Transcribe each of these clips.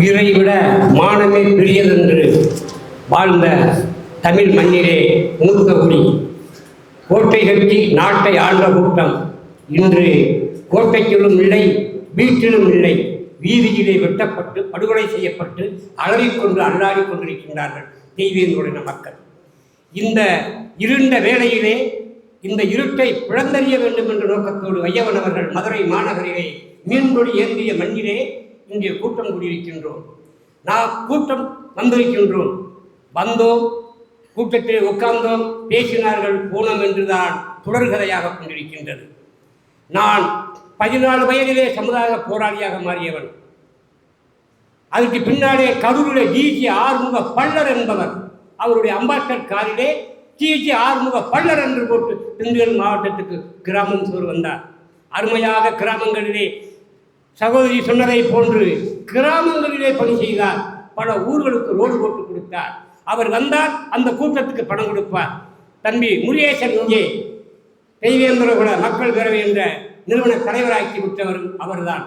உயிரை விட மானமே பெரியதென்று வாழ்ந்த தமிழ் மண்ணிலே மூத்த குடி கோட்டை கட்டி நாட்டை ஆண்ட கூட்டம் இன்று கோட்டைக்குள்ளும் இல்லை, வீட்டிலும் இல்லை, வீதியிலே வெட்டப்பட்டு படுகொலை செய்யப்பட்டு அலறிக்கொண்டு அல்லாடி கொண்டிருக்கின்றார்கள் தெய்வீகனுடைய மக்கள். இந்த இருண்ட வேளையிலே இந்த இருட்டை பிளந்தறிய வேண்டும் என்ற நோக்கத்தோடு வையவன் அவர்கள் மதுரை மாநகரிலே மீன்கொடி ஏந்திய மண்ணிலே இங்கே கூட்டம் கூடியிருக்கின்றோம். நாம் கூட்டம் வந்திருக்கின்றோம். வந்தோம், கூட்டத்தில் உட்கார்ந்தோம், பேசினார்கள், போனோம் என்றுதான் தொடர்கதையாக கொண்டிருக்கின்றது. நான் 14 வயதிலே சமுதாய போராளியாக மாறியவன். அதற்கு பின்னாலே கரூரிலே டிஜி ஆறுமுக பள்ளர் என்பவர் அவருடைய அம்பாஸ்டர் காரிலே டிஜி ஆறுமுக பள்ளர் என்று போட்டு திண்டுக்கல் மாவட்டத்துக்கு கிராமம் சோறு வந்தார். அருமையாக கிராமங்களிலே சகோதரி சொன்னதை போன்று கிராமங்களிலே பணி செய்தார். பல ஊர்களுக்கு ரோடு போட்டு கொடுத்தார். அவர் வந்தால் அந்த கூட்டத்துக்கு பணம் கொடுப்பார். தம்பி முருகேசன் இங்கே தெய்வேந்திரகுல மக்கள் பேரவை என்ற நிறுவன தலைவராக்கி விட்டவரும் அவர்தான்.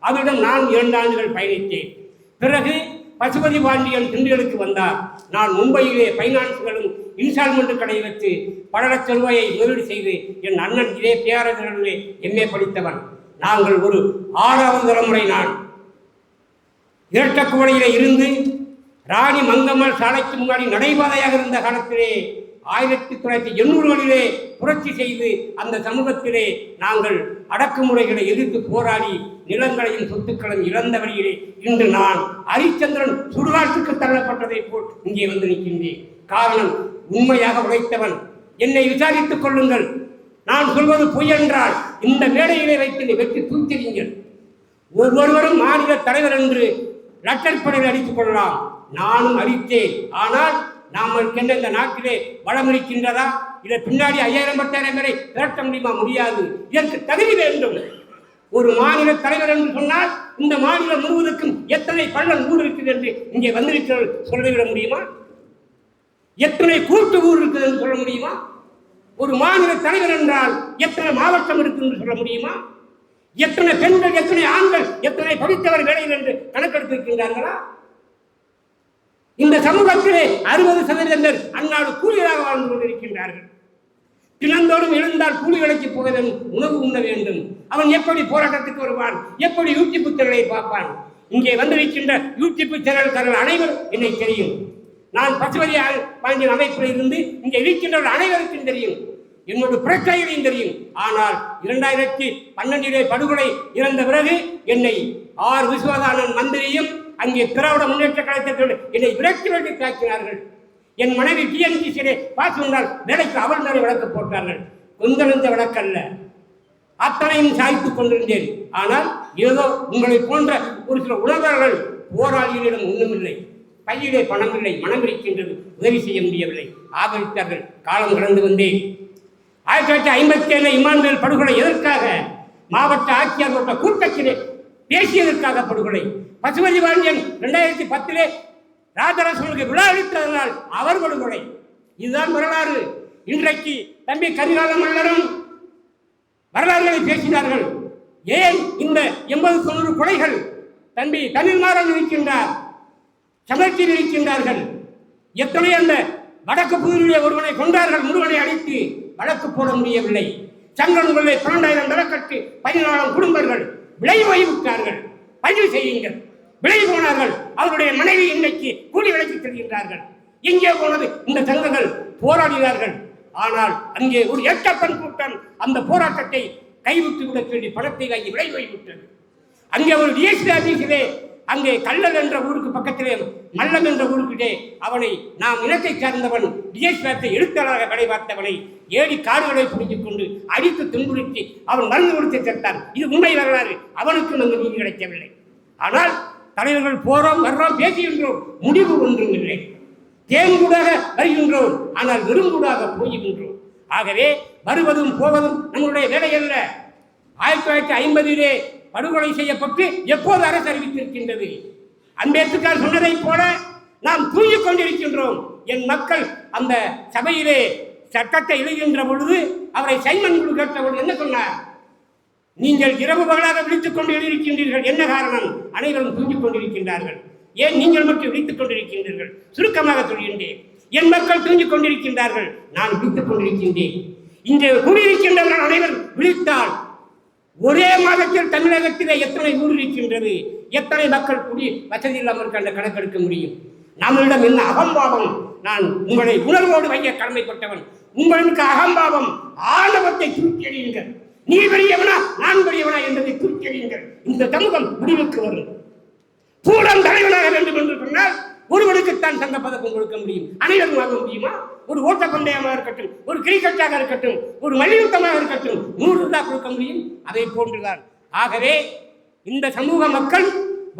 அவரிடம் நான் 2 ஆண்டுகள் பயணித்தேன். பிறகு பசுபதி பாண்டியன் திண்டுக்கலுக்கு வந்தார். நான் மும்பையிலே பைனான்ஸ்களும் இன்ஸ்டால்மெண்ட் கடை வைத்து பல லட்ச ரூபாயை முதலீடு செய்து என் அண்ணன் இதே பேரறிஞர்களே எம்ஏ படித்தவன். நாங்கள் ஒரு 6வது தலைமுறை. நான் இரட்டக்குவளையிலே இருந்து ராணி மங்கம்மாள் சாலைக்கு முன்னாடி நடைபாதையாக இருந்த காலத்திலே 1980களிலே புரட்சி செய்து அந்த சமூகத்திலே நாங்கள் அடக்குமுறைகளை எதிர்த்து போராடி நிலங்களையும் சொத்துக்களையும் இழந்த வழியிலே இன்று நான் ஹரிச்சந்திரன் சுடுகாட்டுக்கு தள்ளப்பட்டதை போல் இங்கே வந்து நிற்கின்றேன். காரணம், உண்மையாக உழைத்தவன். என்னை விசாரித்துக் கொள்ளுங்கள். நான் சொல்வது பொய் என்றால் இந்த மேடையிலே வைத்து வெற்றி தூக்கிறீர்கள். ஒவ்வொருவரும் மாநில தலைவர் என்று லட்டற்படையில் அடித்துக் கொள்ளலாம். நானும் அடித்தேன். ஆனால் நாமளுக்கு என்ன இந்த நாட்டிலே வளம் இருக்கின்றதா? இதை பின்னாடி 5000-10,000 பேரை திரட்ட முடியுமா? முடியாது. இதற்கு தகுதி வேண்டும். ஒரு மாநில தலைவர் என்று சொன்னால் இந்த மாநிலம் முழுவதற்கும் எத்தனை பள்ளம் ஊர் இருக்குது என்று இங்கே வந்திருக்கிறவர்கள் சொல்லிவிட முடியுமா? எத்தனை கூட்டு ஊர் இருக்குது என்று சொல்ல முடியுமா? ஒரு மாநில தலைவர் என்றால் எத்தனை மாவட்டம் இருக்கு என்று சொல்ல முடியுமா? எத்தனை பெண்கள், எத்தனை ஆண்கள், எத்தனை படித்தவர் வேலையில் என்று கணக்கெடுத்திருக்கின்றார்களா? இந்த சமூகத்திலே 60% அந்நாடு கூலிகளாக வாழ்ந்து கொண்டிருக்கின்றார்கள். தினந்தோறும் எழுந்தால் கூலி வேலைக்கு போக வேண்டும், உணவு உண்ண வேண்டும். அவன் எப்படி போராட்டத்துக்கு வருவான்? எப்படி யூடியூப் சேனலை பார்ப்பான்? இங்கே வந்திருக்கின்ற யூடியூப் சேனல்காரர்கள் அனைவரும் என்னை தெரியும். நான் பசுபதி பாண்டியன் அமைப்பில் இருந்து இங்கே இருக்கின்றவர்கள் அனைவருக்கும் தெரியும். என்னோட பிரச்சனைகளையும் தெரியும். ஆனால் 2012 படுகொலை இறந்த பிறகு என்னை ஆர் விஸ்வநாதன் மந்திரியும் அங்கே திராவிட முன்னேற்ற கழகத்தில் என்னை விரட்டி விரட்டி தாக்கினார்கள். என் மனைவி டிஎன்பிசியிலே பாஸ் வந்தால் வேலைக்கு அவள் மேலே வழக்கு போட்டார்கள். கொஞ்ச வழக்கல்ல, அத்தனையும் சாய்த்துக் கொண்டிருந்தேன். ஆனால் ஏதோ உங்களை போன்ற ஒரு சில உணர்வர்கள் போராளிகளிடம் ஒன்றுமில்லை, கையிலே பணம் இல்லை, மனம் இருக்கின்றது, உதவி செய்ய முடியவில்லை, ஆதரித்தார்கள். காலம் கடந்து வந்தேன். 1957 இமானுவேல் படுகொலை எதற்காக? மாவட்ட ஆட்சியாளர் கூட்டத்திலே பேசியதற்காக படுகொலை. பசுபதி பாண்டியன் 2010 ராஜராஜனுக்கு விழா அளித்ததனால் அவர் படுகொலை. இதுதான் வரலாறு. இன்றைக்கு தம்பி கரிகாலம் மல்லரும் வரலாறுகளை பேசினார்கள். ஏன் இந்த 80-90 கொலைகள்? தம்பி தமிழ்மாறன் இருக்கின்றார், சமர்த்தியில் இருக்கின்றார்கள். எத்தனை அந்த வடக்கு புதுவிலே ஒருவனை கொண்டார்கள், முருகனை அடித்து வழக்கு போட முடியவில்லை. சங்கரன்களை 12,000 விளக்கட்டு 14 குடும்பங்கள் விலை வைவிட்டார்கள். பதிவு செய்யுங்கள். விலை போனார்கள். அவருடைய மனைவி இன்னைக்கு கூலி விலைக்கு செல்கின்றார்கள். எங்கே போனது? இந்த சங்கங்கள் போராடினார்கள். ஆனால் அங்கே ஒரு எட்டப்பன் கூட்டம் அந்த போராட்டத்தை கைவிட்டு விட சொல்லி பணத்தை வாங்கி விலை வைவிட்டது. அங்கே ஒரு டிஎஸ்பி ஆபீஸிலே அங்கே கல்லல் என்ற ஊருக்கு பக்கத்திலே மல்லம் என்ற ஊருக்கிட்டே அவனை நாம் இனத்தை சார்ந்தவன் டிஎஸ்பி எழுத்தாளராக வேலை பார்த்தவனை ஏடி காடுகளை பிடித்துக் கொண்டு அடித்து துன்புறுத்தி அவன் மருந்து கொடுத்து சென்றான். இது உண்மை வரலாறு. அவனுக்கு நாங்கள் நீதி கிடைக்கவில்லை. ஆனால் தலைவர்கள் போறோம், வர்றோம், பேசுகின்றோம், முடிவு ஒன்றும் இல்லை. தேன்கூடாக வருகின்றோம், ஆனால் வெறுங்கூடாக போகின்றோம். ஆகவே வருவதும் போவதும் நம்முடைய வேலை அல்ல. 1950 படுகொலை செய்யப்பட்டு எப்போது அரசு அறிவித்திருக்கின்றது? அம்பேத்கர் சொன்னதை போல நாம் தூங்கிக் கொண்டிருக்கின்றோம். என் மக்கள் அந்த சபையிலே சட்டத்தை எழுகின்ற பொழுது அவரை சைமன் குழு கேட்ட பொழுது என்ன சொன்னார்? நீங்கள் இரவு பகலாக விழித்துக் கொண்டு எழுதியிருக்கின்றீர்கள். என்ன காரணம்? அனைவரும் தூங்கிக் கொண்டிருக்கின்றார்கள். ஏன் நீங்கள் மட்டும் விழித்துக் கொண்டிருக்கின்றீர்கள்? சுருக்கமாக சொல்கின்றேன். என் மக்கள் தூங்கிக் கொண்டிருக்கின்றார்கள், நான் விழித்துக் கொண்டிருக்கின்றேன். இன்று கூடியிருக்கின்றவர்கள் அனைவரும் விழித்தால் ஒரே மாதத்தில் தமிழகத்திலே எத்தனை ஊர் இருக்கின்றது, எத்தனை மக்கள் குடி வசதி இல்லாமல் இருக்க அந்த கணக்கெடுக்க முடியும். நம்மளிடம் என்ன அகம்பாவம்? நான் உங்களை உணர்வோடு வைக்க கடமைப்பட்டவன். உங்களுக்கு அகம்பாவம், ஆணவத்தை தூக்கெறியுங்கள். நீ பெரியவனா நான் பெரியவனா என்பதை தூக்கெறியுங்கள். இந்த சமூகம் முடிவுக்கு வரும். பூடம் தலைவனாக வேண்டும் என்று சொன்னால் ஒருவனுக்குத்தான் தங்க பதக்கம் கொடுக்க முடியும், அனைவரும் வாங்க முடியுமா? ஒரு ஓட்ட பந்தயமாக இருக்கட்டும், ஒரு கிரிக்கெட்டாக இருக்கட்டும், ஒரு மல்யுத்தமாக இருக்கட்டும், 100 ரூபாய் கொடுக்க முடியும். அதை போன்றுதான். ஆகவே இந்த சமூக மக்கள்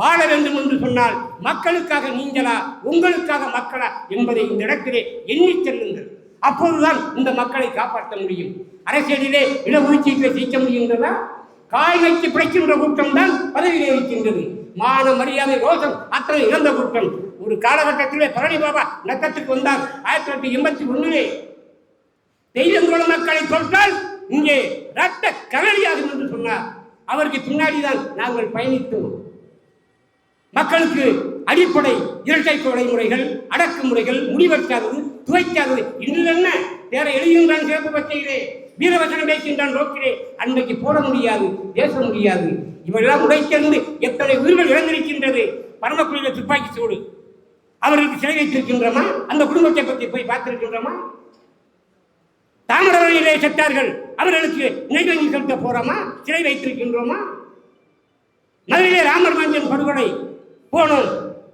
வாழ வேண்டும் என்று சொன்னால் மக்களுக்காக நீங்களா உங்களுக்காக மக்களா என்பதை இந்த இடத்திலே எண்ணி செல்லுங்கள். அப்போதுதான் இந்த மக்களை காப்பாற்ற முடியும். அரசியலிலே இடஒதுக்கீட்டை ஜெயிக்க முடிகின்றதா? காய் வைத்து பிழைக்கின்ற கூட்டம் தான் பதவியில் இருக்கின்றது. மான மரியாதை ரோஷம் அத்தனை இழந்த கூட்டம். ஒரு காலகட்டத்திலே பழனி பாபா நக்கத்துக்கு வந்தார் 1981. தெய்வங்குள மக்களை தொட்டால் இங்கே ரத்த கலரியாகும் என்று சொன்னார். அவருக்கு பின்னாடிதான் நாங்கள் பயணித்தோம். மக்களுக்கு அடிப்படை இரட்டை கொலை முறைகள், அடக்குமுறைகள், முடிவெட்டாதது, துவைக்காதது, இன்னும் என்ன வேற எழுதுகின்றான் சிறப்பு பச்சையிலே, வீரவசனம் பேசுகின்றான் ரோக்கிலே, அன்றைக்கு போட முடியாது, பேச முடியாது. இவெல்லாம் உடைத்திருந்து எத்தனை உயிர்கள் இழந்திருக்கின்றது. பரமக்குடியில துப்பாக்கி சூடு, அவர்களுக்கு சிலை வைத்திருக்கின்றோமா? அந்த குடும்பத்தை பற்றி போய் பார்த்திருக்கின்றோமா? தாமிரபரணியிலே செத்தார்கள், அவர்களுக்கு நினைவஞ்சலி செலுத்த போறோமா? சிலை வைத்திருக்கின்றோமா? மதுரையிலே ராமர் மஞ்சன் படுகொலை போனோம்,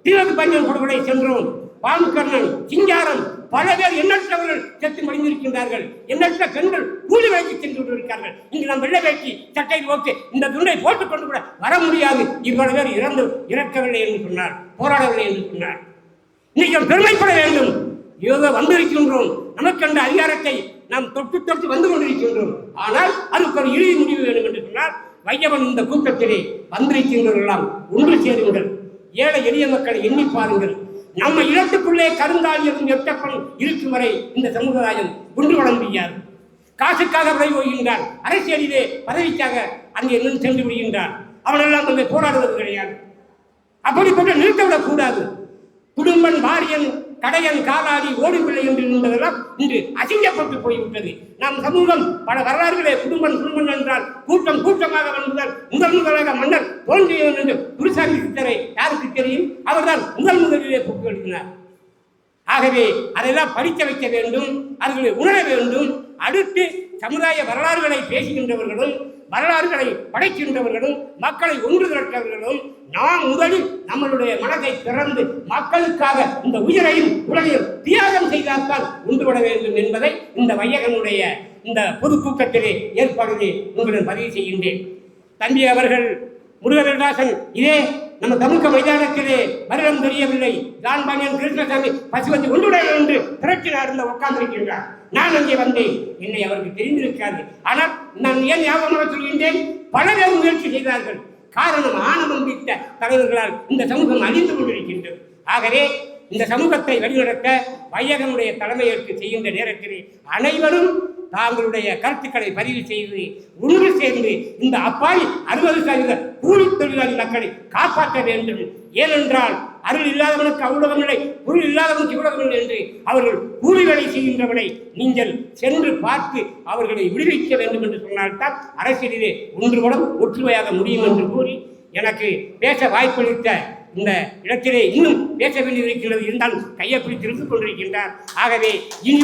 தீவக்கு பஞ்சன் படுகொலை சென்றோம், பாமுகர்ணன், சிங்காரம், பல பேர் எண்ணற்றவர்கள் செத்து மடிந்திருக்கின்றார்கள். எண்ணற்ற பெண்கள் கூலி வேலைக்கு சென்று கொண்டிருக்கிறார்கள். இங்கு நாம் வெள்ளை வேட்டி சட்டை ஓகே இந்த துண்டை போட்டுக் கொண்டு கூட வர முடியாது. இவ்வளவு பேர் இறக்கவில்லை என்று சொன்னார், போராடவில்லை என்று சொன்னார். இன்னைக்கு பெருமைப்பட வேண்டும். ஏதோ வந்திருக்கின்றோம், நமக்கு அந்த அதிகாரத்தை நாம் தொட்டு தொட்டு வந்து கொண்டிருக்கின்றோம். ஆனால் அதுக்கு ஒரு இறுதி முடிவு வேண்டும் என்று சொன்னால் வையவன் இந்த கூட்டத்திலே வந்திருக்கின்றவர்களெல்லாம் ஒன்று சேருங்கள். ஏழை எளிய மக்களை எண்ணி பாருங்கள். நம்ம இடத்துக்குள்ளே கருந்தாளியும் எட்டப்பன் இருக்கும் வரை இந்த சமுதாயம் ஒன்று வளர முடியாது. காசுக்காக விலை போகின்றான், அரசியலிலே பதவிக்காக அங்கே நின்று சென்று விடுகின்றான். அவனெல்லாம் அங்கே போராடுவது கிடையாது. அப்படிப்பட்ட நிறுத்தவிடக் கூடாது. குடும்பன், பாரியன், கடையன், காலாடி, ஓடிப்பிள்ளை என்று இருந்ததெல்லாம் இன்று அசிங்கப்பட்டு போய்விட்டது. நம் சமூகம் பல வரலாறுகளே குடும்பன் குடும்பன் என்றால் கூட்டம் கூட்டமாக வந்ததால் முதலாக மன்னர் தோன்றியவன் என்று குருசாமி சித்தரை யாருக்கு தெரியும்? அவர்தான் முதலிலே புக்கு எழுதினார். ஆகவே அதெல்லாம் படிக்க வைக்க வேண்டும், அவர்களை உணர வேண்டும். அடுத்து சமுதாய வரலாறுகளை பேசுகின்றவர்களும் வரலாறுகளை படைக்கின்றவர்களும் மக்களை ஒன்று திரட்டவர்களும் நாம் முதலில் நம்மளுடைய மனதை திறந்து மக்களுக்காக இந்த உயிரையும் உலகையும் தியாகம் செய்தால்தான் ஒன்றுபட வேண்டும் என்பதை இந்த வையகனுடைய இந்த பொது கூட்டத்திலே ஏற்பாடுகளை உங்களுடன் பதிவு செய்கின்றேன். தம்பி அவர்கள் முருகதாசன் இதே நம்ம தமிழக மைதானத்திலே வருடம் தெரியவில்லை, ஜான்பாண்டியன், கிருஷ்ணசாமி, பசுபதி ஒன்றுடைய என்று திரட்டினார் உட்கார்ந்திருக்கின்றார். நான் அங்கே வந்தேன், என்னை அவருக்கு தெரிந்திருக்காது. ஆனால் நான் ஏன் ஞாபகமாக சொல்கின்றேன், பல பேர் முயற்சி செய்தார்கள். காரணம் ஆணவம் விட்ட தலைவர்களால் இந்த சமூகம் அழிந்து கொண்டிருக்கின்றது. ஆகவே இந்த சமூகத்தை வழிநடத்த வையகனுடைய தலைமையேற்று செய்கின்ற நேரத்திலே அனைவரும் தாங்களுடைய கருத்துக்களை பதிவு செய்து ஒன்று சேர்ந்து இந்த அப்பாவி 60% கூலி தொழிலாளி மக்களை காப்பாற்ற வேண்டும். ஏனென்றால் அருள் இல்லாதவனுக்கு அவ்வளவங்களை, பொருள் இல்லாதவனுக்கு இவ்வளவங்கள் என்று அவர்கள் கூலி வேலை செய்கின்றவனை நீங்கள் சென்று பார்த்து அவர்களை விடுவிக்க வேண்டும் என்று சொன்னால்தான் அரசியலிலே ஒன்றுபடும் ஒற்றுமையாக முடியும் என்று கூறி எனக்கு பேச வாய்ப்பளித்த இந்த இடத்திலே இன்னும் பேச வேண்டியிருக்கிறது. இருந்தாலும் கையை பிடித்து இருந்து கொண்டிருக்கின்றார். ஆகவே இனி